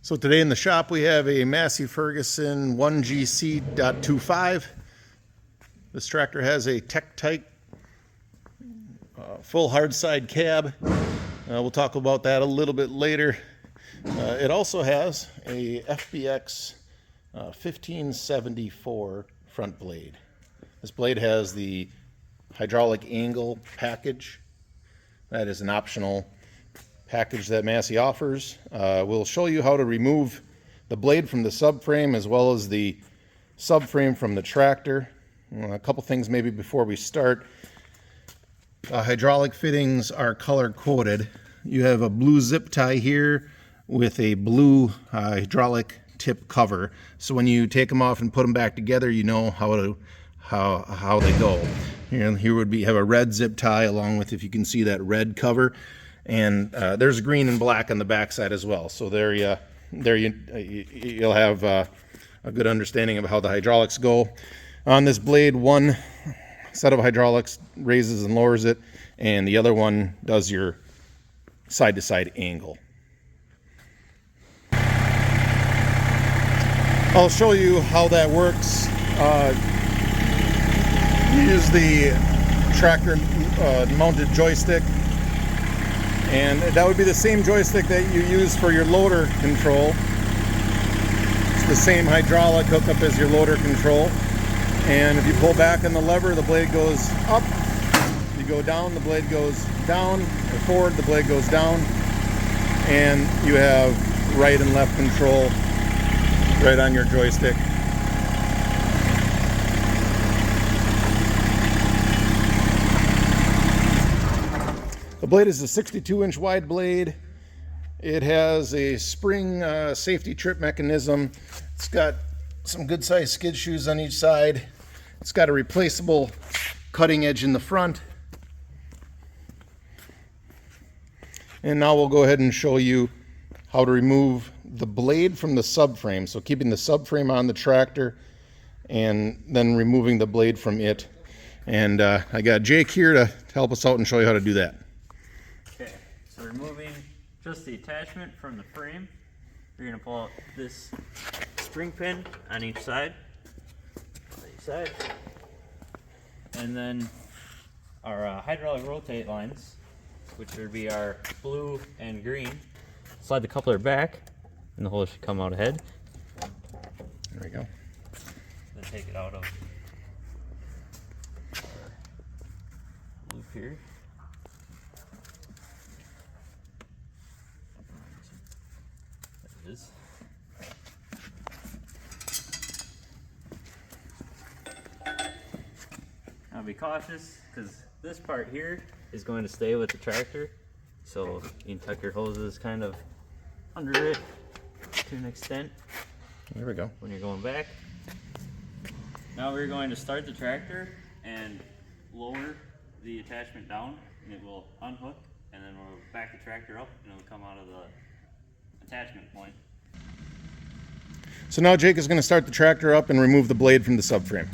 So today in the shop we have a Massey Ferguson 1GC.25. This tractor has a Tech-Type full hard side cab. We'll talk about that a little bit later. It also has a FBx.1574 front blade. This blade has the hydraulic angle package. That is an optional package that Massey offers. We'll show you how to remove the blade from the subframe as well as the subframe from the tractor. A couple things maybe before we start. Hydraulic fittings are color coded. You have a blue zip tie here with a blue hydraulic tip cover. So when you take them off and put them back together, you know how they go. Here would be have a red zip tie along with, if you can see, that red cover. And there's green and black on the backside as well. So you'll have a good understanding of how the hydraulics go. On this blade, one set of hydraulics raises and lowers it, and the other one does your side-to-side angle. I'll show you how that works. Use the tractor mounted joystick. And that would be the same joystick that you use for your loader control. It's the same hydraulic hookup as your loader control. And if you pull back on the lever, the blade goes up. If you go down, the blade goes down. Or forward, the blade goes down. And you have right and left control right on your joystick. The blade is a 62-inch wide blade. It has a spring safety trip mechanism. It's got some good sized skid shoes on each side. It's got a replaceable cutting edge in the front. And now we'll go ahead and show you how to remove the blade from the subframe. So keeping the subframe on the tractor and then removing the blade from it. And I got Jake here to help us out and show you how to do that. Okay, so removing just the attachment from the frame, you're going to pull out this spring pin on each side, and then our hydraulic rotate lines, which would be our blue and green. Slide the coupler back, and the hole should come out ahead. There we go. Then take it out of our loop here. There it is. Now be cautious, because this part here is going to stay with the tractor, so you can tuck your hoses kind of under it to an extent. There we go. When you're going back. Now we're going to start the tractor and lower the attachment down, and it will unhook, and then we'll back the tractor up and it'll come out of the attachment point. So now Jake is going to start the tractor up and remove the blade from the subframe.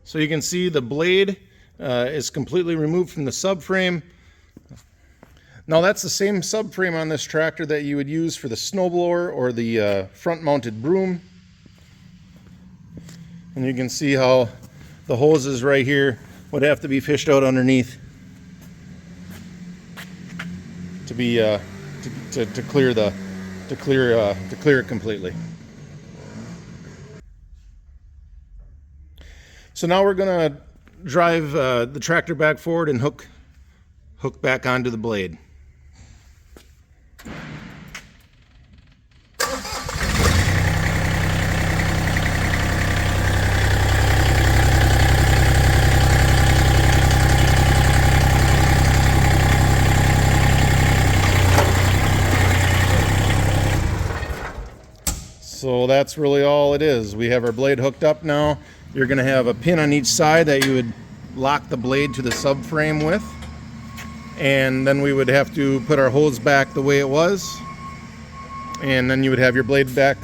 So you can see the blade is completely removed from the subframe. Now that's the same subframe on this tractor that you would use for the snowblower or the front-mounted broom. And you can see how the hoses right here would have to be fished out underneath to be to clear it completely. So now we're going to drive the tractor back forward and hook back onto the blade. So that's really all it is. We have our blade hooked up now. You're going to have a pin on each side that you would lock the blade to the subframe with. and then we would have to put our hose back the way it was, and then you would have your blade back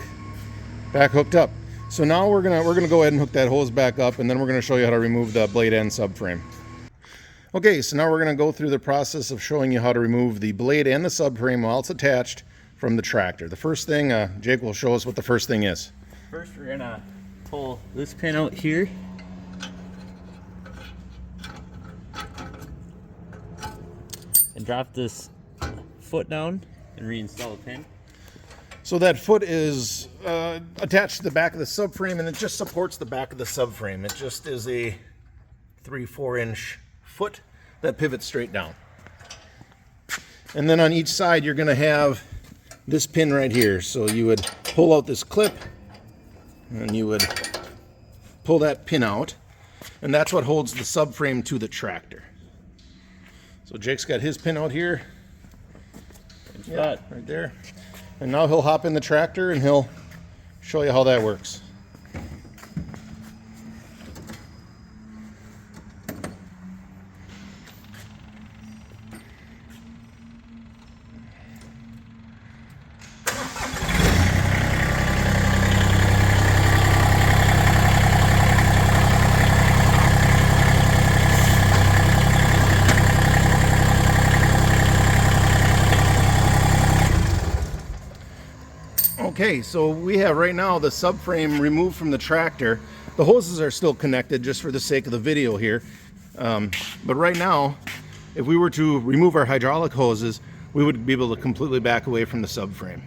hooked up. So now we're gonna go ahead and hook that hose back up, and then we're gonna show you how to remove the blade and subframe. Okay, so now we're gonna go through the process of showing you how to remove the blade and the subframe while it's attached from the tractor. The first thing, Jake will show us what the first thing is. First, we're gonna pull this pin out here. And drop this foot down and reinstall the pin. So that foot is attached to the back of the subframe, and it just supports the back of the subframe. It just is a 3-4 inch foot that pivots straight down. And then on each side you're going to have this pin right here. So you would pull out this clip and you would pull that pin out, and that's what holds the subframe to the tractor. So Jake's got his pin out here. Yeah, right there. And now he'll hop in the tractor and he'll show you how that works. Okay, so we have right now the subframe removed from the tractor. The hoses are still connected just for the sake of the video here. But right now, if we were to remove our hydraulic hoses, we would be able to completely back away from the subframe.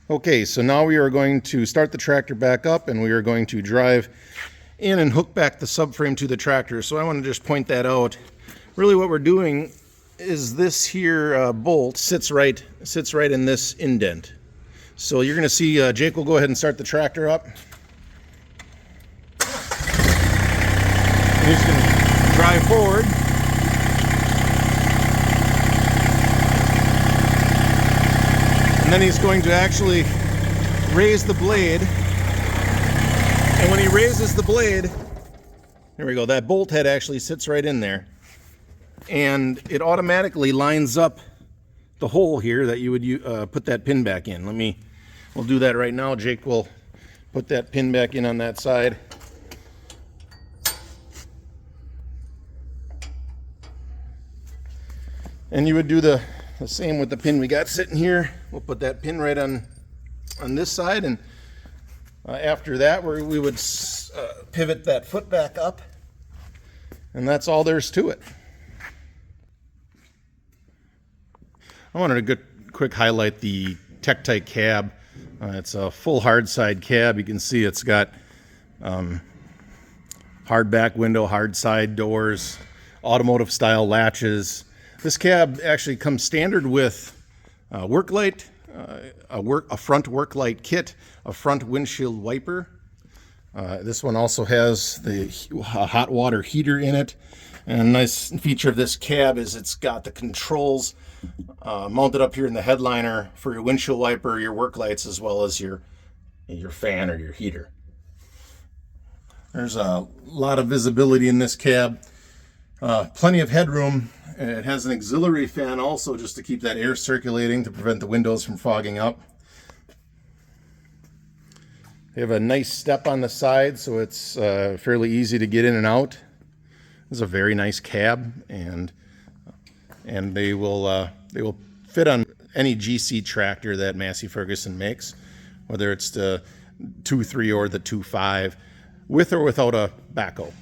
Okay, so now we are going to start the tractor back up, and we are going to drive in and hook back the subframe to the tractor. So I want to just point that out. Really what we're doing is this here bolt sits right in this indent. So you're going to see Jake will go ahead and start the tractor up. And he's going to drive forward. And then he's going to actually raise the blade. And when he raises the blade, there we go, that bolt head actually sits right in there. And it automatically lines up the hole here that you would put that pin back in. We'll do that right now. Jake will put that pin back in on that side. And you would do the same with the pin we got sitting here. We'll put that pin right on this side, and after that we would pivot that foot back up, and that's all there's to it. I wanted to quick highlight the Tektite cab. It's a full hard side cab. You can see it's got hard back window, hard side doors, automotive style latches. This cab actually comes standard with work light, a front work light kit, a front windshield wiper. This one also has the hot water heater in it. And a nice feature of this cab is it's got the controls mounted up here in the headliner for your windshield wiper, your work lights, as well as your fan or your heater. There's a lot of visibility in this cab. Plenty of headroom. It has an auxiliary fan also, just to keep that air circulating to prevent the windows from fogging up. They have a nice step on the side, so it's fairly easy to get in and out. This is a very nice cab, and they will fit on any GC tractor that Massey Ferguson makes, whether it's the 2.3 or the 2.5, with or without a backhoe.